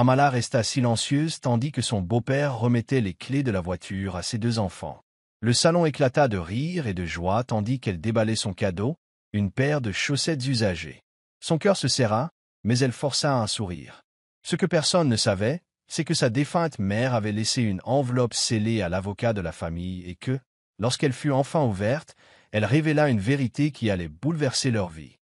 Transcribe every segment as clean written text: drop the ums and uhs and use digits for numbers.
Amala resta silencieuse tandis que son beau-père remettait les clés de la voiture à ses deux enfants. Le salon éclata de rire et de joie tandis qu'elle déballait son cadeau, une paire de chaussettes usagées. Son cœur se serra, mais elle força un sourire. Ce que personne ne savait, c'est que sa défunte mère avait laissé une enveloppe scellée à l'avocat de la famille et que, lorsqu'elle fut enfin ouverte, elle révéla une vérité qui allait bouleverser leur vie.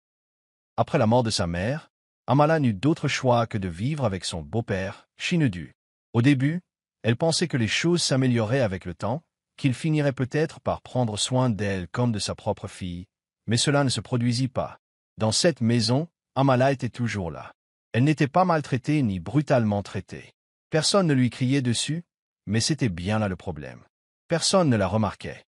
Après la mort de sa mère, Amala n'eut d'autre choix que de vivre avec son beau-père, Shinedu. Au début, elle pensait que les choses s'amélioraient avec le temps, qu'il finirait peut-être par prendre soin d'elle comme de sa propre fille, mais cela ne se produisit pas. Dans cette maison, Amala était toujours là. Elle n'était pas maltraitée ni brutalement traitée. Personne ne lui criait dessus, mais c'était bien là le problème. Personne ne la remarquait.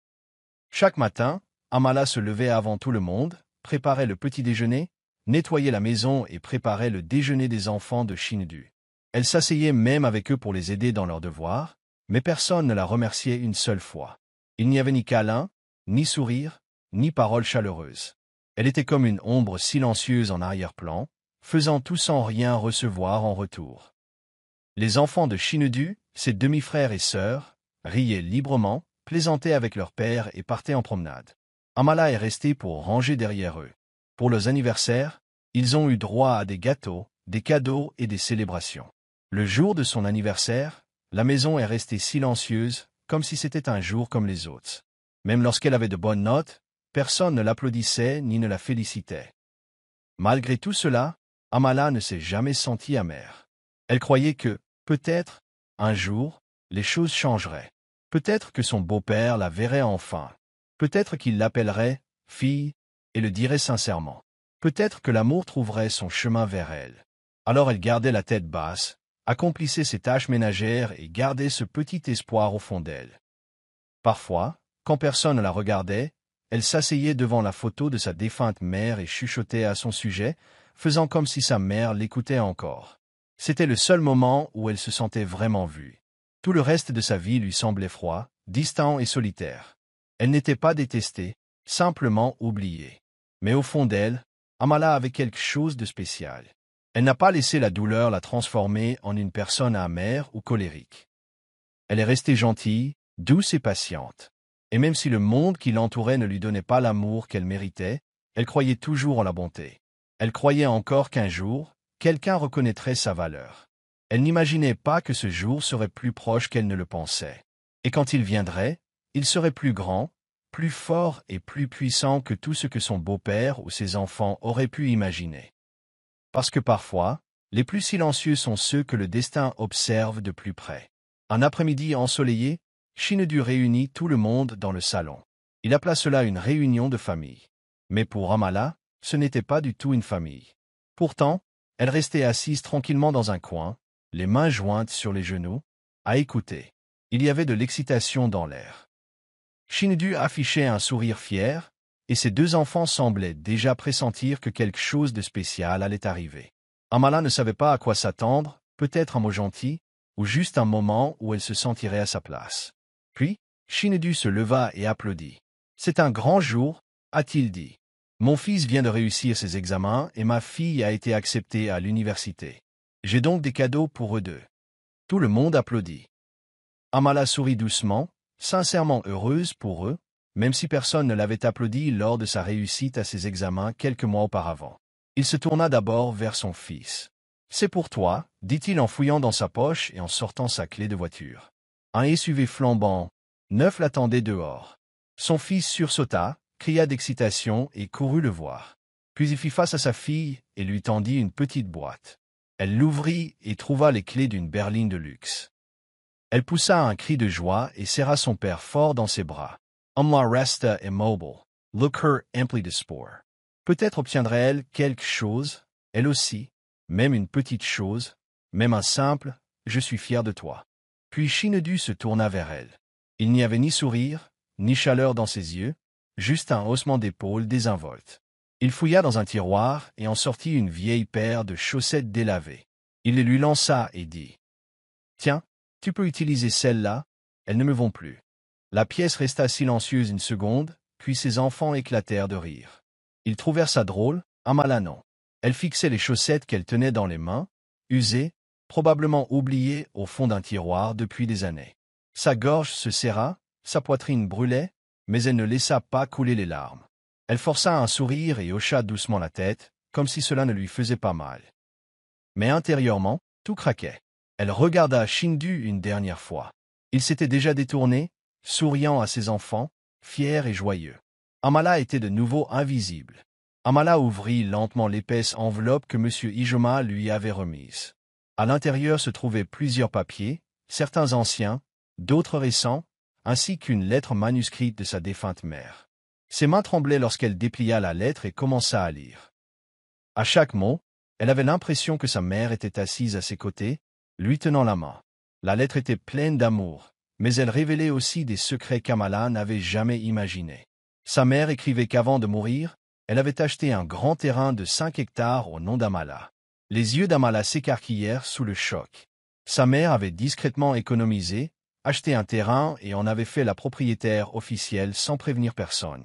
Chaque matin, Amala se levait avant tout le monde, préparait le petit déjeuner, nettoyait la maison et préparait le déjeuner des enfants de Shinedu. Elle s'asseyait même avec eux pour les aider dans leurs devoirs, mais personne ne la remerciait une seule fois. Il n'y avait ni câlin, ni sourire, ni paroles chaleureuses. Elle était comme une ombre silencieuse en arrière-plan, faisant tout sans rien recevoir en retour. Les enfants de Shinedu, ses demi-frères et sœurs, riaient librement, plaisantaient avec leur père et partaient en promenade. Amala est restée pour ranger derrière eux. Pour leurs anniversaires, ils ont eu droit à des gâteaux, des cadeaux et des célébrations. Le jour de son anniversaire, la maison est restée silencieuse, comme si c'était un jour comme les autres. Même lorsqu'elle avait de bonnes notes, personne ne l'applaudissait ni ne la félicitait. Malgré tout cela, Amala ne s'est jamais sentie amère. Elle croyait que, peut-être, un jour, les choses changeraient. Peut-être que son beau-père la verrait enfin. Peut-être qu'il l'appellerait « fille » et le dirait sincèrement. Peut-être que l'amour trouverait son chemin vers elle. Alors elle gardait la tête basse, accomplissait ses tâches ménagères et gardait ce petit espoir au fond d'elle. Parfois, quand personne ne la regardait, elle s'asseyait devant la photo de sa défunte mère et chuchotait à son sujet, faisant comme si sa mère l'écoutait encore. C'était le seul moment où elle se sentait vraiment vue. Tout le reste de sa vie lui semblait froid, distant et solitaire. Elle n'était pas détestée, simplement oubliée. Mais au fond d'elle, Amala avait quelque chose de spécial. Elle n'a pas laissé la douleur la transformer en une personne amère ou colérique. Elle est restée gentille, douce et patiente. Et même si le monde qui l'entourait ne lui donnait pas l'amour qu'elle méritait, elle croyait toujours en la bonté. Elle croyait encore qu'un jour, quelqu'un reconnaîtrait sa valeur. Elle n'imaginait pas que ce jour serait plus proche qu'elle ne le pensait. Et quand il viendrait, il serait plus grand, plus fort et plus puissant que tout ce que son beau-père ou ses enfants auraient pu imaginer. Parce que parfois, les plus silencieux sont ceux que le destin observe de plus près. Un après-midi ensoleillé, Shinedu réunit tout le monde dans le salon. Il appela cela une réunion de famille. Mais pour Amala, ce n'était pas du tout une famille. Pourtant, elle restait assise tranquillement dans un coin, les mains jointes sur les genoux, à écouter. Il y avait de l'excitation dans l'air. Shinedu affichait un sourire fier, et ses deux enfants semblaient déjà pressentir que quelque chose de spécial allait arriver. Amala ne savait pas à quoi s'attendre, peut-être un mot gentil, ou juste un moment où elle se sentirait à sa place. Puis, Shinedu se leva et applaudit. « C'est un grand jour, a-t-il dit. Mon fils vient de réussir ses examens et ma fille a été acceptée à l'université. J'ai donc des cadeaux pour eux deux. » Tout le monde applaudit. Amala sourit doucement, sincèrement heureuse pour eux, même si personne ne l'avait applaudi lors de sa réussite à ses examens quelques mois auparavant. Il se tourna d'abord vers son fils. « C'est pour toi, dit-il en fouillant dans sa poche et en sortant sa clé de voiture. Un SUV flambant neuf l'attendait dehors. Son fils sursauta, cria d'excitation et courut le voir. Puis il fit face à sa fille et lui tendit une petite boîte. Elle l'ouvrit et trouva les clés d'une berline de luxe. Elle poussa un cri de joie et serra son père fort dans ses bras. Amala resta immobile, look her empli de sport. Peut-être obtiendrait-elle quelque chose, elle aussi, même une petite chose, même un simple « je suis fier de toi ». Puis Shinedu se tourna vers elle. Il n'y avait ni sourire, ni chaleur dans ses yeux, juste un haussement d'épaules désinvolte. Il fouilla dans un tiroir et en sortit une vieille paire de chaussettes délavées. Il les lui lança et dit « Tiens, tu peux utiliser celles-là, elles ne me vont plus. » La pièce resta silencieuse une seconde, puis ses enfants éclatèrent de rire. Ils trouvèrent ça drôle, Amala non. Elle fixait les chaussettes qu'elle tenait dans les mains, usées, probablement oublié au fond d'un tiroir depuis des années. Sa gorge se serra, sa poitrine brûlait, mais elle ne laissa pas couler les larmes. Elle força un sourire et hocha doucement la tête, comme si cela ne lui faisait pas mal. Mais intérieurement, tout craquait. Elle regarda Shindu une dernière fois. Il s'était déjà détourné, souriant à ses enfants, fier et joyeux. Amala était de nouveau invisible. Amala ouvrit lentement l'épaisse enveloppe que M. Iijoma lui avait remise. À l'intérieur se trouvaient plusieurs papiers, certains anciens, d'autres récents, ainsi qu'une lettre manuscrite de sa défunte mère. Ses mains tremblaient lorsqu'elle déplia la lettre et commença à lire. À chaque mot, elle avait l'impression que sa mère était assise à ses côtés, lui tenant la main. La lettre était pleine d'amour, mais elle révélait aussi des secrets qu'Amala n'avait jamais imaginés. Sa mère écrivait qu'avant de mourir, elle avait acheté un grand terrain de 5 hectares au nom d'Amala. Les yeux d'Amala s'écarquillèrent sous le choc. Sa mère avait discrètement économisé, acheté un terrain et en avait fait la propriétaire officielle sans prévenir personne.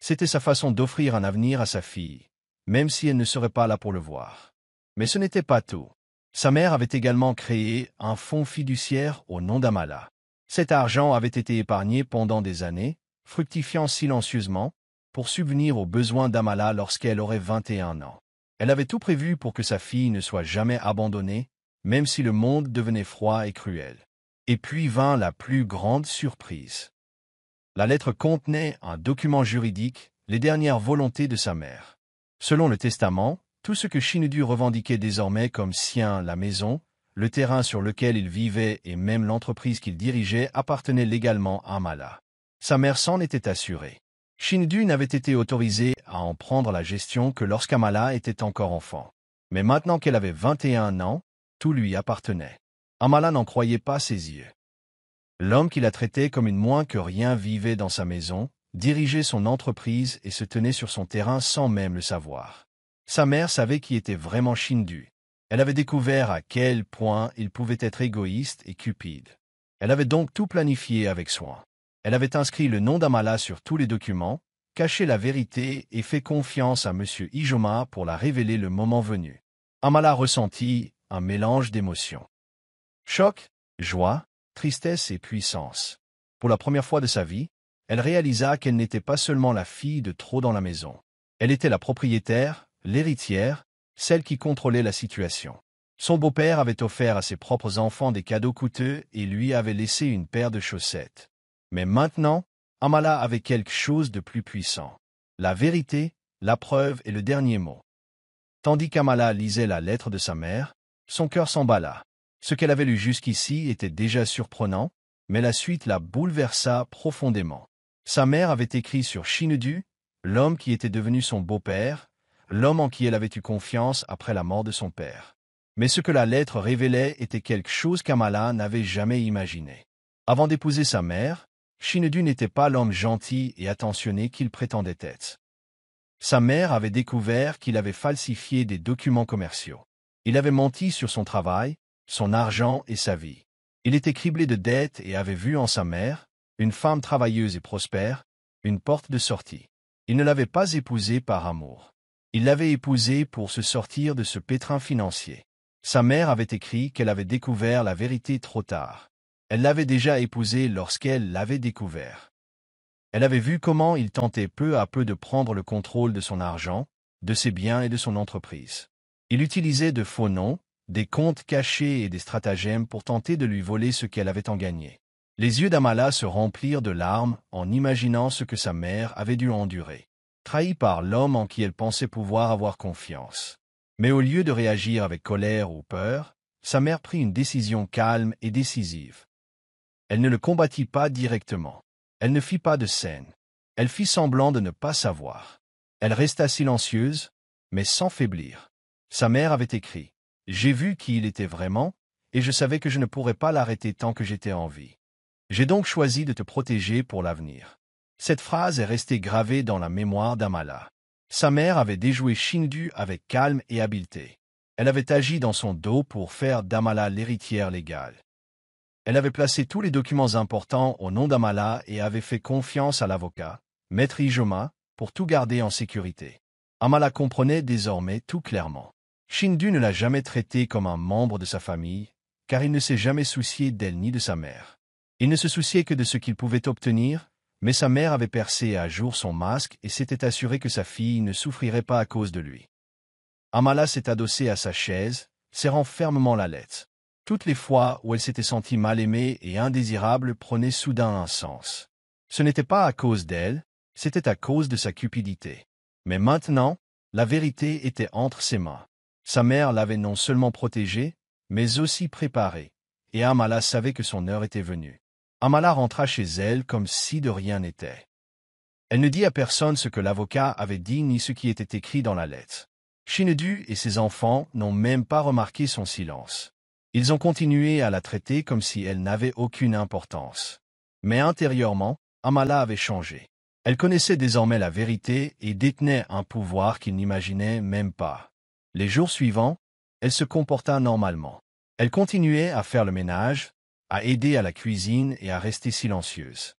C'était sa façon d'offrir un avenir à sa fille, même si elle ne serait pas là pour le voir. Mais ce n'était pas tout. Sa mère avait également créé un fonds fiduciaire au nom d'Amala. Cet argent avait été épargné pendant des années, fructifiant silencieusement, pour subvenir aux besoins d'Amala lorsqu'elle aurait 21 ans. Elle avait tout prévu pour que sa fille ne soit jamais abandonnée, même si le monde devenait froid et cruel. Et puis vint la plus grande surprise. La lettre contenait un document juridique, les dernières volontés de sa mère. Selon le testament, tout ce que Shindu revendiquait désormais comme sien, la maison, le terrain sur lequel il vivait et même l'entreprise qu'il dirigeait appartenaient légalement à Amala. Sa mère s'en était assurée. Shindu n'avait été autorisé à en prendre la gestion que lorsqu'Amala était encore enfant. Mais maintenant qu'elle avait 21 ans, tout lui appartenait. Amala n'en croyait pas ses yeux. L'homme qui la traitait comme une moins que rien vivait dans sa maison, dirigeait son entreprise et se tenait sur son terrain sans même le savoir. Sa mère savait qui était vraiment Shindu. Elle avait découvert à quel point il pouvait être égoïste et cupide. Elle avait donc tout planifié avec soin. Elle avait inscrit le nom d'Amala sur tous les documents, caché la vérité et fait confiance à M. Iijoma pour la révéler le moment venu. Amala ressentit un mélange d'émotions. Choc, joie, tristesse et puissance. Pour la première fois de sa vie, elle réalisa qu'elle n'était pas seulement la fille de trop dans la maison. Elle était la propriétaire, l'héritière, celle qui contrôlait la situation. Son beau-père avait offert à ses propres enfants des cadeaux coûteux et lui avait laissé une paire de chaussettes. Mais maintenant, Amala avait quelque chose de plus puissant. La vérité, la preuve et le dernier mot. Tandis qu'Amala lisait la lettre de sa mère, son cœur s'emballa. Ce qu'elle avait lu jusqu'ici était déjà surprenant, mais la suite la bouleversa profondément. Sa mère avait écrit sur Shindu, l'homme qui était devenu son beau-père, l'homme en qui elle avait eu confiance après la mort de son père. Mais ce que la lettre révélait était quelque chose qu'Amala n'avait jamais imaginé. Avant d'épouser sa mère, Shindu n'était pas l'homme gentil et attentionné qu'il prétendait être. Sa mère avait découvert qu'il avait falsifié des documents commerciaux. Il avait menti sur son travail, son argent et sa vie. Il était criblé de dettes et avait vu en sa mère, une femme travailleuse et prospère, une porte de sortie. Il ne l'avait pas épousée par amour. Il l'avait épousée pour se sortir de ce pétrin financier. Sa mère avait écrit qu'elle avait découvert la vérité trop tard. Elle l'avait déjà épousé lorsqu'elle l'avait découvert. Elle avait vu comment il tentait peu à peu de prendre le contrôle de son argent, de ses biens et de son entreprise. Il utilisait de faux noms, des comptes cachés et des stratagèmes pour tenter de lui voler ce qu'elle avait en gagné. Les yeux d'Amala se remplirent de larmes en imaginant ce que sa mère avait dû endurer. Trahie par l'homme en qui elle pensait pouvoir avoir confiance. Mais au lieu de réagir avec colère ou peur, sa mère prit une décision calme et décisive. Elle ne le combattit pas directement. Elle ne fit pas de scène. Elle fit semblant de ne pas savoir. Elle resta silencieuse, mais sans faiblir. Sa mère avait écrit « J'ai vu qui il était vraiment, et je savais que je ne pourrais pas l'arrêter tant que j'étais en vie. J'ai donc choisi de te protéger pour l'avenir. » Cette phrase est restée gravée dans la mémoire d'Amala. Sa mère avait déjoué Shindu avec calme et habileté. Elle avait agi dans son dos pour faire d'Amala l'héritière légale. Elle avait placé tous les documents importants au nom d'Amala et avait fait confiance à l'avocat, Maître Iijoma, pour tout garder en sécurité. Amala comprenait désormais tout clairement. Shindu ne l'a jamais traitée comme un membre de sa famille, car il ne s'est jamais soucié d'elle ni de sa mère. Il ne se souciait que de ce qu'il pouvait obtenir, mais sa mère avait percé à jour son masque et s'était assurée que sa fille ne souffrirait pas à cause de lui. Amala s'est adossée à sa chaise, serrant fermement la lettre. Toutes les fois où elle s'était sentie mal aimée et indésirable prenaient soudain un sens. Ce n'était pas à cause d'elle, c'était à cause de sa cupidité. Mais maintenant, la vérité était entre ses mains. Sa mère l'avait non seulement protégée, mais aussi préparée, et Amala savait que son heure était venue. Amala rentra chez elle comme si de rien n'était. Elle ne dit à personne ce que l'avocat avait dit ni ce qui était écrit dans la lettre. Shindu et ses enfants n'ont même pas remarqué son silence. Ils ont continué à la traiter comme si elle n'avait aucune importance. Mais intérieurement, Amala avait changé. Elle connaissait désormais la vérité et détenait un pouvoir qu'il n'imaginait même pas. Les jours suivants, elle se comporta normalement. Elle continuait à faire le ménage, à aider à la cuisine et à rester silencieuse.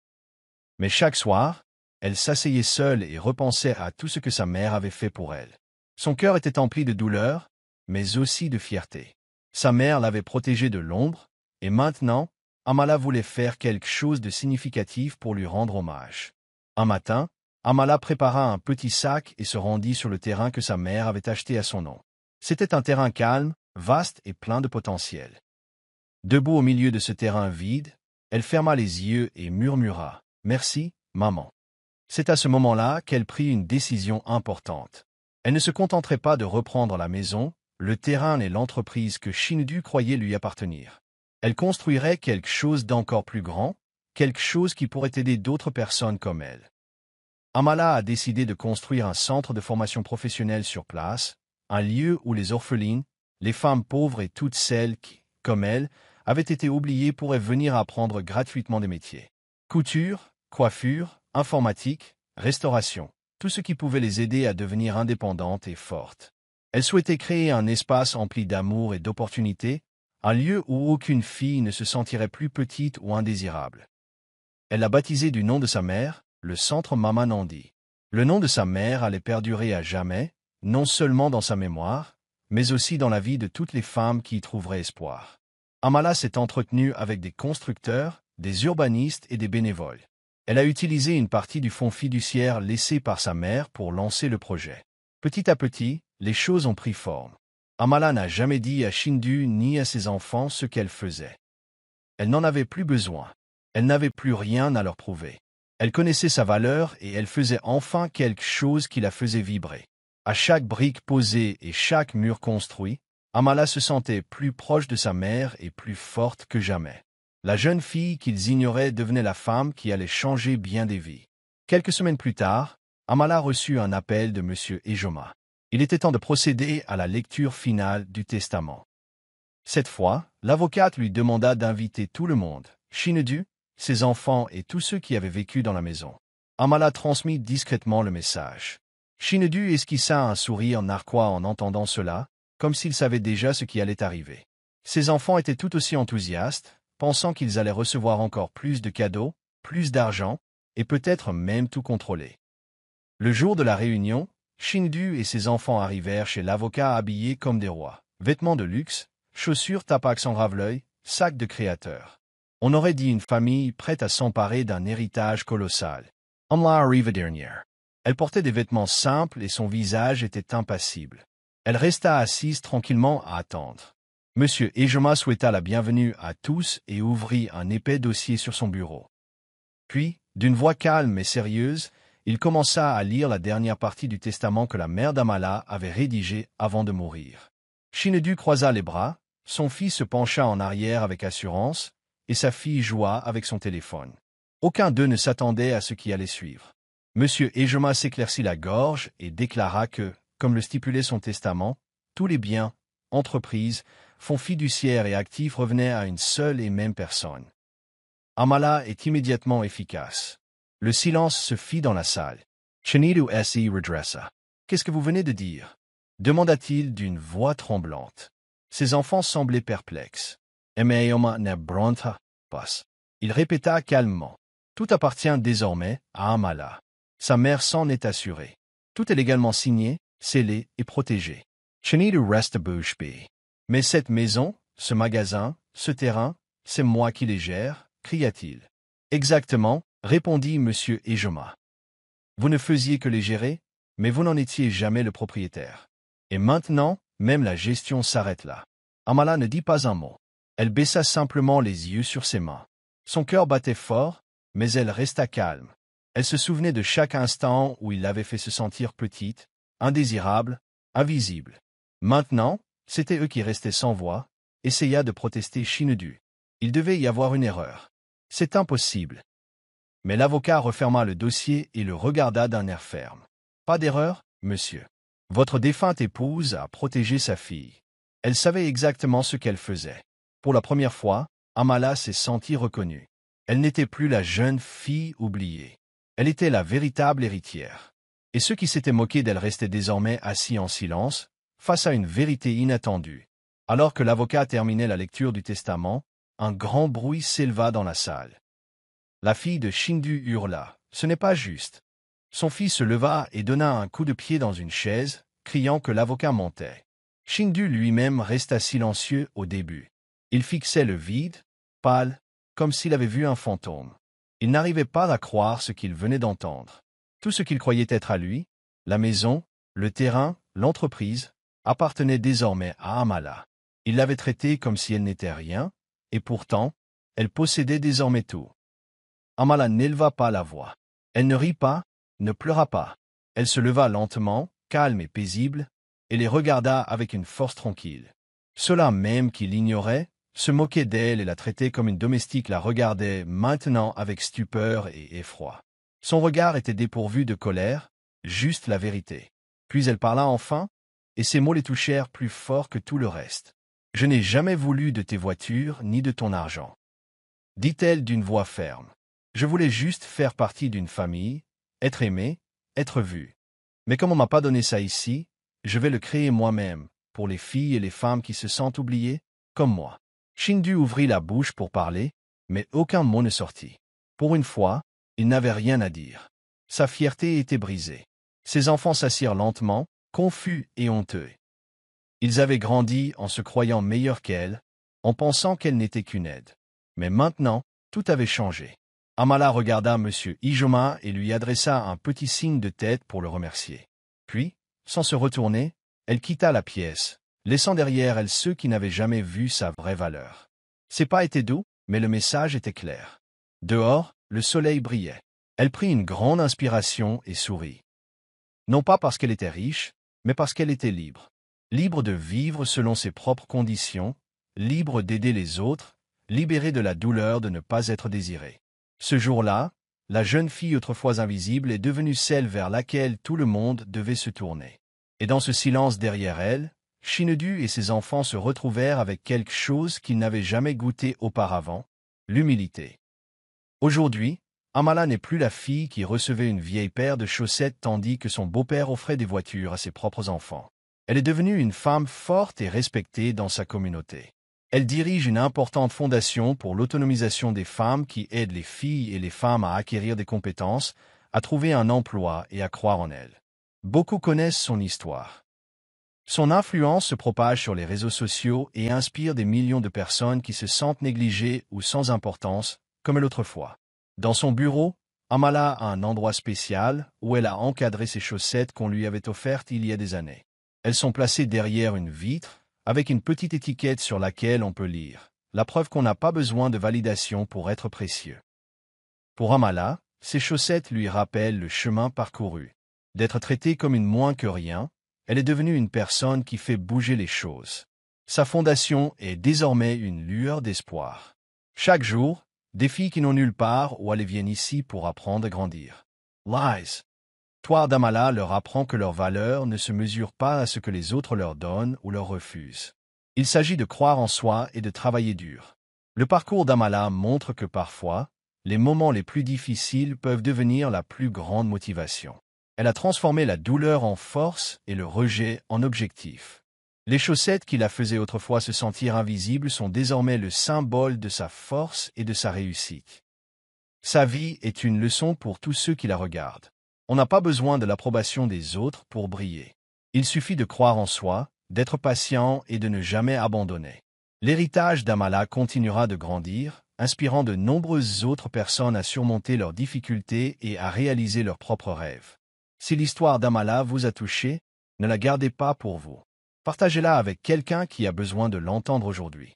Mais chaque soir, elle s'asseyait seule et repensait à tout ce que sa mère avait fait pour elle. Son cœur était empli de douleur, mais aussi de fierté. Sa mère l'avait protégée de l'ombre, et maintenant, Amala voulait faire quelque chose de significatif pour lui rendre hommage. Un matin, Amala prépara un petit sac et se rendit sur le terrain que sa mère avait acheté à son nom. C'était un terrain calme, vaste et plein de potentiel. Debout au milieu de ce terrain vide, elle ferma les yeux et murmura « Merci, maman ». C'est à ce moment-là qu'elle prit une décision importante. Elle ne se contenterait pas de reprendre la maison, le terrain et l'entreprise que Shindu croyait lui appartenir. Elle construirait quelque chose d'encore plus grand, quelque chose qui pourrait aider d'autres personnes comme elle. Amala a décidé de construire un centre de formation professionnelle sur place, un lieu où les orphelines, les femmes pauvres et toutes celles qui, comme elle, avaient été oubliées pourraient venir apprendre gratuitement des métiers. Couture, coiffure, informatique, restauration, tout ce qui pouvait les aider à devenir indépendantes et fortes. Elle souhaitait créer un espace empli d'amour et d'opportunités, un lieu où aucune fille ne se sentirait plus petite ou indésirable. Elle l'a baptisé du nom de sa mère, le Centre Mama Nandi. Le nom de sa mère allait perdurer à jamais, non seulement dans sa mémoire, mais aussi dans la vie de toutes les femmes qui y trouveraient espoir. Amala s'est entretenue avec des constructeurs, des urbanistes et des bénévoles. Elle a utilisé une partie du fonds fiduciaire laissé par sa mère pour lancer le projet. Petit à petit, les choses ont pris forme. Amala n'a jamais dit à Shindu ni à ses enfants ce qu'elle faisait. Elle n'en avait plus besoin. Elle n'avait plus rien à leur prouver. Elle connaissait sa valeur et elle faisait enfin quelque chose qui la faisait vibrer. À chaque brique posée et chaque mur construit, Amala se sentait plus proche de sa mère et plus forte que jamais. La jeune fille qu'ils ignoraient devenait la femme qui allait changer bien des vies. Quelques semaines plus tard, Amala reçut un appel de M. Ejoma. Il était temps de procéder à la lecture finale du testament. Cette fois, l'avocate lui demanda d'inviter tout le monde, Shindu, ses enfants et tous ceux qui avaient vécu dans la maison. Amala transmit discrètement le message. Shindu esquissa un sourire narquois en entendant cela, comme s'il savait déjà ce qui allait arriver. Ses enfants étaient tout aussi enthousiastes, pensant qu'ils allaient recevoir encore plus de cadeaux, plus d'argent, et peut-être même tout contrôler. Le jour de la réunion, Shindu et ses enfants arrivèrent chez l'avocat habillés comme des rois. Vêtements de luxe, chaussures tapax en rave-l'œil, sacs de créateurs. On aurait dit une famille prête à s'emparer d'un héritage colossal. Amla arriva dernière. Elle portait des vêtements simples et son visage était impassible. Elle resta assise tranquillement à attendre. Monsieur Ejoma souhaita la bienvenue à tous et ouvrit un épais dossier sur son bureau. Puis, d'une voix calme et sérieuse, il commença à lire la dernière partie du testament que la mère d'Amala avait rédigé avant de mourir. Shindu croisa les bras, son fils se pencha en arrière avec assurance, et sa fille joua avec son téléphone. Aucun d'eux ne s'attendait à ce qui allait suivre. Monsieur Ejoma s'éclaircit la gorge et déclara que, comme le stipulait son testament, tous les biens, entreprises, fonds fiduciaires et actifs revenaient à une seule et même personne. Amala est immédiatement efficace. Le silence se fit dans la salle. Shindu s'y redressa. « Qu'est-ce que vous venez de dire » demanda-t-il d'une voix tremblante. Ses enfants semblaient perplexes. Ejoma ne bronta pas. Il répéta calmement. Tout appartient désormais à Amala. Sa mère s'en est assurée. Tout est légalement signé, scellé et protégé. Chenille reste bouche bée. Mais cette maison, ce magasin, ce terrain, c'est moi qui les gère, cria-t-il. Exactement, répondit monsieur Ejoma. Vous ne faisiez que les gérer, mais vous n'en étiez jamais le propriétaire. Et maintenant, même la gestion s'arrête là. Amala ne dit pas un mot. Elle baissa simplement les yeux sur ses mains. Son cœur battait fort, mais elle resta calme. Elle se souvenait de chaque instant où il l'avait fait se sentir petite, indésirable, invisible. Maintenant, c'était eux qui restaient sans voix, essaya de protester Shinedu. Il devait y avoir une erreur. C'est impossible. Mais l'avocat referma le dossier et le regarda d'un air ferme. Pas d'erreur, monsieur. Votre défunte épouse a protégé sa fille. Elle savait exactement ce qu'elle faisait. Pour la première fois, Amala s'est sentie reconnue. Elle n'était plus la jeune fille oubliée. Elle était la véritable héritière. Et ceux qui s'étaient moqués d'elle restaient désormais assis en silence, face à une vérité inattendue. Alors que l'avocat terminait la lecture du testament, un grand bruit s'éleva dans la salle. La fille de Shindu hurla. « Ce n'est pas juste. » Son fils se leva et donna un coup de pied dans une chaise, criant que l'avocat mentait. Shindu lui-même resta silencieux au début. Il fixait le vide, pâle, comme s'il avait vu un fantôme. Il n'arrivait pas à croire ce qu'il venait d'entendre. Tout ce qu'il croyait être à lui, la maison, le terrain, l'entreprise, appartenait désormais à Amala. Il l'avait traitée comme si elle n'était rien, et pourtant, elle possédait désormais tout. Amala n'éleva pas la voix. Elle ne rit pas, ne pleura pas. Elle se leva lentement, calme et paisible, et les regarda avec une force tranquille. Ceux-là même qui l'ignoraient, se moquaient d'elle et la traitaient comme une domestique la regardaient maintenant avec stupeur et effroi. Son regard était dépourvu de colère, juste la vérité. Puis elle parla enfin, et ses mots les touchèrent plus fort que tout le reste. « Je n'ai jamais voulu de tes voitures ni de ton argent. » dit-elle d'une voix ferme. « Je voulais juste faire partie d'une famille, être aimée, être vue. Mais comme on m'a pas donné ça ici, je vais le créer moi-même, pour les filles et les femmes qui se sentent oubliées, comme moi. » Shindu ouvrit la bouche pour parler, mais aucun mot ne sortit. Pour une fois, il n'avait rien à dire. Sa fierté était brisée. Ses enfants s'assirent lentement, confus et honteux. Ils avaient grandi en se croyant meilleurs qu'elle, en pensant qu'elle n'était qu'une aide. Mais maintenant, tout avait changé. Amala regarda M. Ijoma et lui adressa un petit signe de tête pour le remercier. Puis, sans se retourner, elle quitta la pièce, laissant derrière elle ceux qui n'avaient jamais vu sa vraie valeur. Ses pas étaient doux, mais le message était clair. Dehors, le soleil brillait. Elle prit une grande inspiration et sourit. Non pas parce qu'elle était riche, mais parce qu'elle était libre. Libre de vivre selon ses propres conditions, libre d'aider les autres, libérée de la douleur de ne pas être désirée. Ce jour-là, la jeune fille autrefois invisible est devenue celle vers laquelle tout le monde devait se tourner. Et dans ce silence derrière elle, Shinedu et ses enfants se retrouvèrent avec quelque chose qu'ils n'avaient jamais goûté auparavant, l'humilité. Aujourd'hui, Amala n'est plus la fille qui recevait une vieille paire de chaussettes tandis que son beau-père offrait des voitures à ses propres enfants. Elle est devenue une femme forte et respectée dans sa communauté. Elle dirige une importante fondation pour l'autonomisation des femmes qui aide les filles et les femmes à acquérir des compétences, à trouver un emploi et à croire en elles. Beaucoup connaissent son histoire. Son influence se propage sur les réseaux sociaux et inspire des millions de personnes qui se sentent négligées ou sans importance, comme elle autrefois. Dans son bureau, Amala a un endroit spécial où elle a encadré ses chaussettes qu'on lui avait offertes il y a des années. Elles sont placées derrière une vitre, avec une petite étiquette sur laquelle on peut lire « La preuve qu'on n'a pas besoin de validation pour être précieux ». Pour Amala, ces chaussettes lui rappellent le chemin parcouru. D'être traitée comme une moins que rien, elle est devenue une personne qui fait bouger les choses. Sa fondation est désormais une lueur d'espoir. Chaque jour, des filles qui n'ont nulle part où aller viennent ici pour apprendre à grandir. Lies. L'histoire d'Amala leur apprend que leur valeur ne se mesure pas à ce que les autres leur donnent ou leur refusent. Il s'agit de croire en soi et de travailler dur. Le parcours d'Amala montre que parfois, les moments les plus difficiles peuvent devenir la plus grande motivation. Elle a transformé la douleur en force et le rejet en objectif. Les chaussettes qui la faisaient autrefois se sentir invisible sont désormais le symbole de sa force et de sa réussite. Sa vie est une leçon pour tous ceux qui la regardent. On n'a pas besoin de l'approbation des autres pour briller. Il suffit de croire en soi, d'être patient et de ne jamais abandonner. L'héritage d'Amala continuera de grandir, inspirant de nombreuses autres personnes à surmonter leurs difficultés et à réaliser leurs propres rêves. Si l'histoire d'Amala vous a touché, ne la gardez pas pour vous. Partagez-la avec quelqu'un qui a besoin de l'entendre aujourd'hui.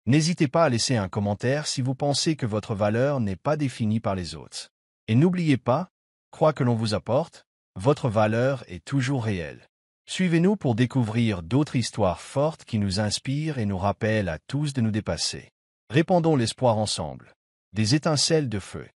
N'hésitez pas à laisser un commentaire si vous pensez que votre valeur n'est pas définie par les autres. Et n'oubliez pas, quoi que l'on vous apporte, votre valeur est toujours réelle. Suivez-nous pour découvrir d'autres histoires fortes qui nous inspirent et nous rappellent à tous de nous dépasser. Répandons l'espoir ensemble. Des étincelles de feu.